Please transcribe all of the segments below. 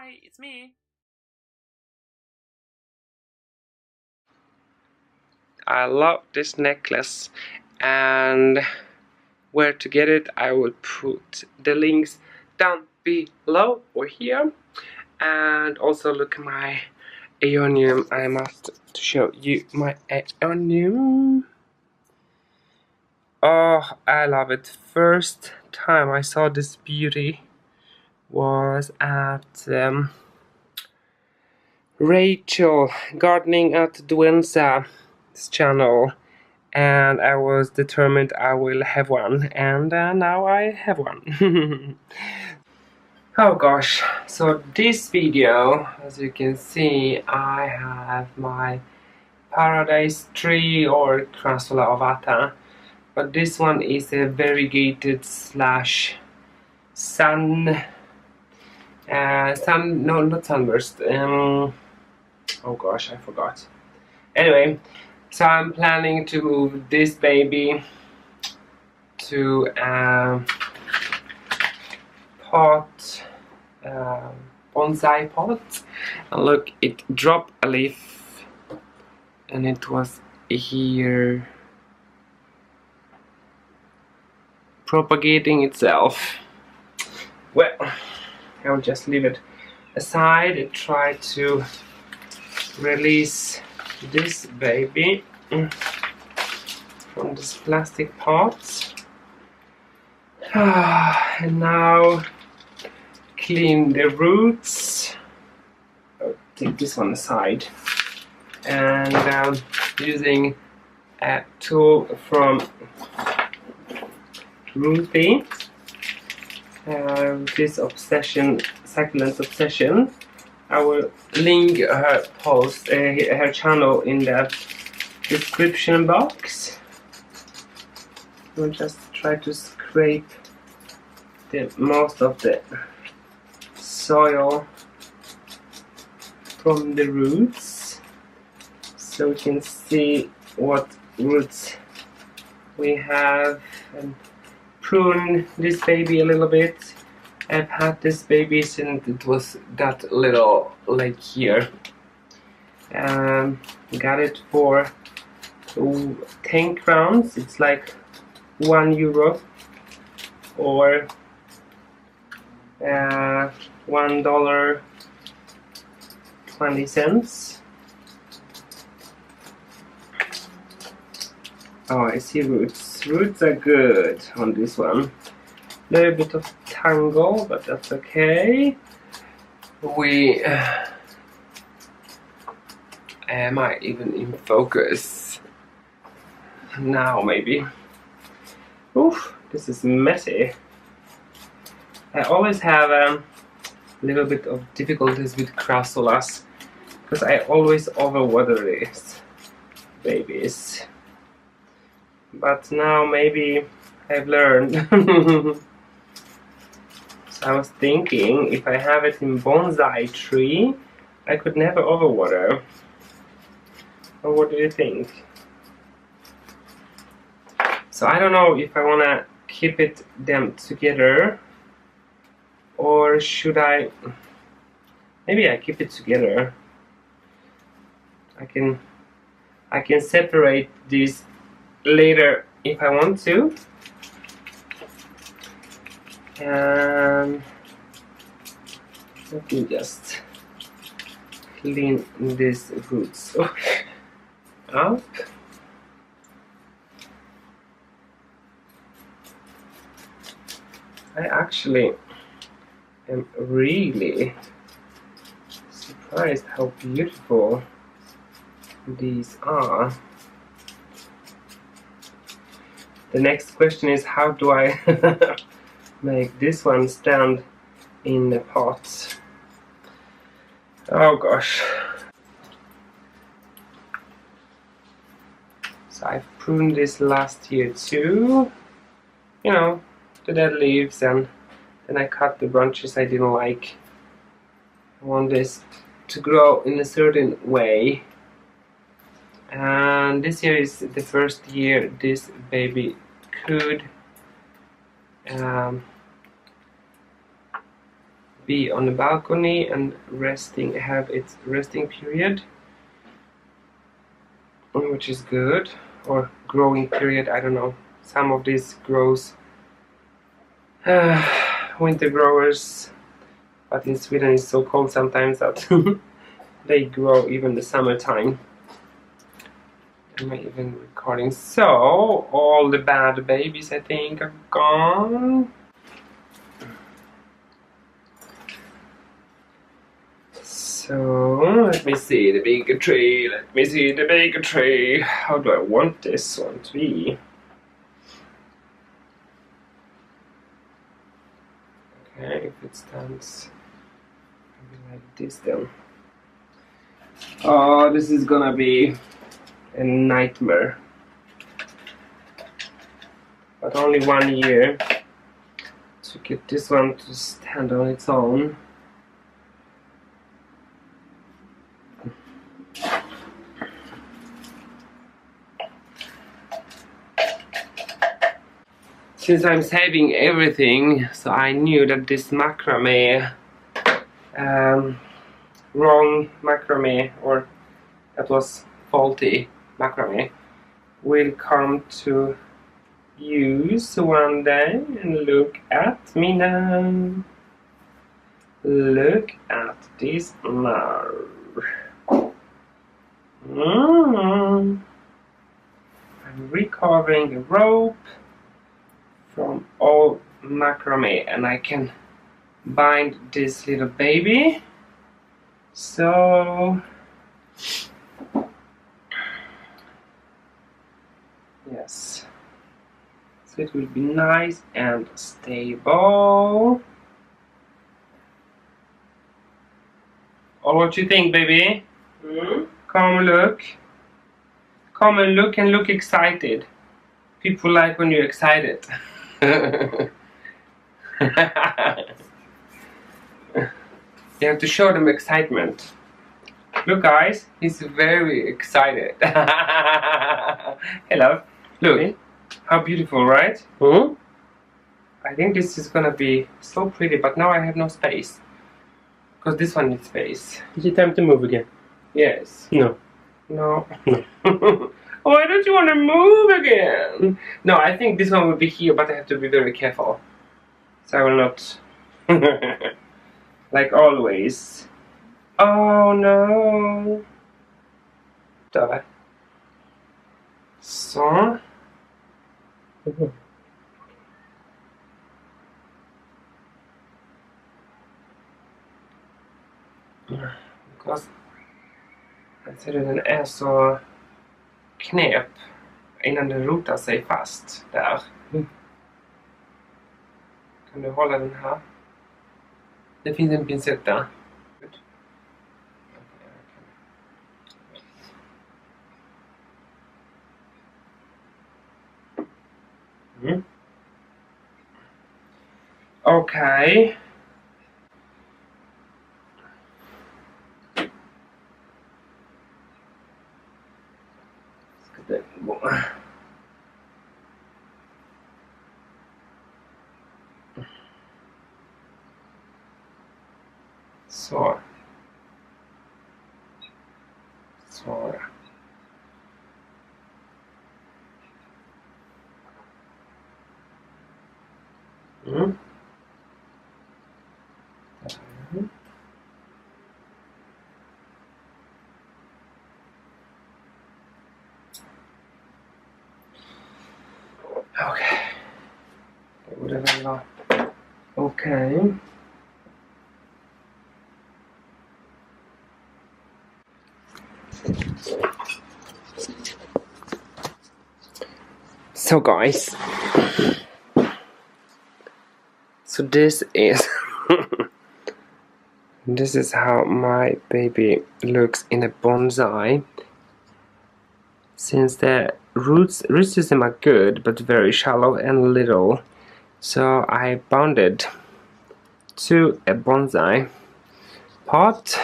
Hi, it's me. I love this necklace, and where to get it I will put the links down below or here. And also look at my aeonium. I must show you my aeonium. Oh, I love it. First time I saw this beauty was at Rachel Gardening at Bonsai's channel, and I was determined I will have one, and now I have one. Oh gosh, so this video, as you can see, I have my paradise tree or Crassula ovata, but this one is a variegated slash sun, no, not sunburst, oh gosh, I forgot. Anyway, so I'm planning to move this baby to pot, bonsai pot, and look, it dropped a leaf and it was here propagating itself. Well, I'll just leave it aside and try to release this baby from this plastic pot. And now clean the roots. I'll take this one aside, and using a tool from RUTHIE, this obsession, succulent obsession. I will link her post, her channel in the description box. I'll just try to scrape the most of the soil from the roots, so we can see what roots we have, and prune this baby a little bit. I've had this baby since it was that little, like here. Got it for 10 crowns. It's like €1 or $1.20. Oh, I see roots. Roots are good on this one. Little bit of tangle, but that's okay. We am I even in focus now? Maybe. Oof, this is messy. I always have a little bit of difficulties with crassulas because I always overwater these babies. But now maybe I've learned. So I was thinking, if I have it in bonsai tree, I could never overwater. Or what do you think? So I don't know if I wanna keep them together, or should I? Maybe I keep it together. I can separate these later if I want to. And let me just clean these roots up. I actually am really surprised how beautiful these are. The next question is, how do I make this one stand in the pot? Oh gosh. So I've pruned this last year too, you know, the dead leaves, and then I cut the branches I didn't like. I want this to grow in a certain way, and this year is the first year this baby could be on the balcony and have its resting period, which is good, or growing period, I don't know. Some of these grows winter growers, but in Sweden it's so cold sometimes that they grow even the summertime. Am I even recording? So all the bad babies I think are gone. So let me see the bigger tree. Let me see the bigger tree. How do I want this one to be? Okay, if it stands maybe like this then. Oh, this is gonna be a nightmare. But only 1 year to get this one to stand on its own. Since I'm saving everything, so I knew that this macrame, wrong macrame, or that was faulty macrame, will come to use one day. And look at me now. Look at this now. I'm recovering a rope from old macrame, and I can bind this little baby. So yes, so it will be nice and stable. Oh, what you think, baby? Come look. Come and look excited. People like when you're excited. You have to show them excitement. Look guys, he's very excited. Hello. Look, how beautiful, right? I think this is gonna be so pretty, but now I have no space. Because this one needs space. Is it time to move again? Yes. No. No. Why don't you want to move again? No, I think this one will be here, but I have to be very careful. So I will not... like always. Oh no. Där. Så. Because jag ser att den är så knep innan den rotar sig fast där. Kan du hålla den här? Det finns en pincett där. Okej. Ska det gå? Så. Så. Okej. Det borde väl vara okej. So guys, so this is this is how my baby looks in a bonsai. Since the root system are good but very shallow and little, so I bonded to a bonsai pot,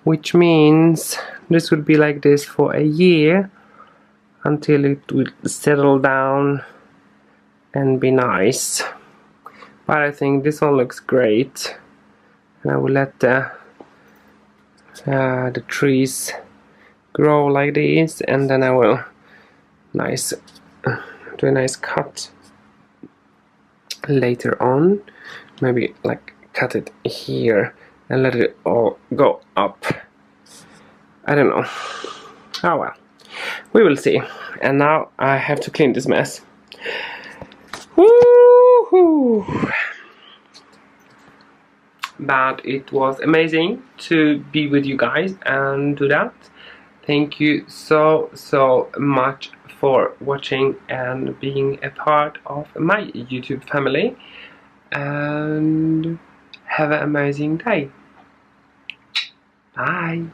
which means this will be like this for a year until it will settle down and be nice. But I think this one looks great. and I will let the trees grow like this, and then I will do a nice cut later on, maybe like cut it here and let it all go up. I don't know. Oh well, we will see. And now I have to clean this mess. Woohoo! But it was amazing to be with you guys and do that. Thank you so much for watching and being a part of my YouTube family, and have an amazing day. Bye.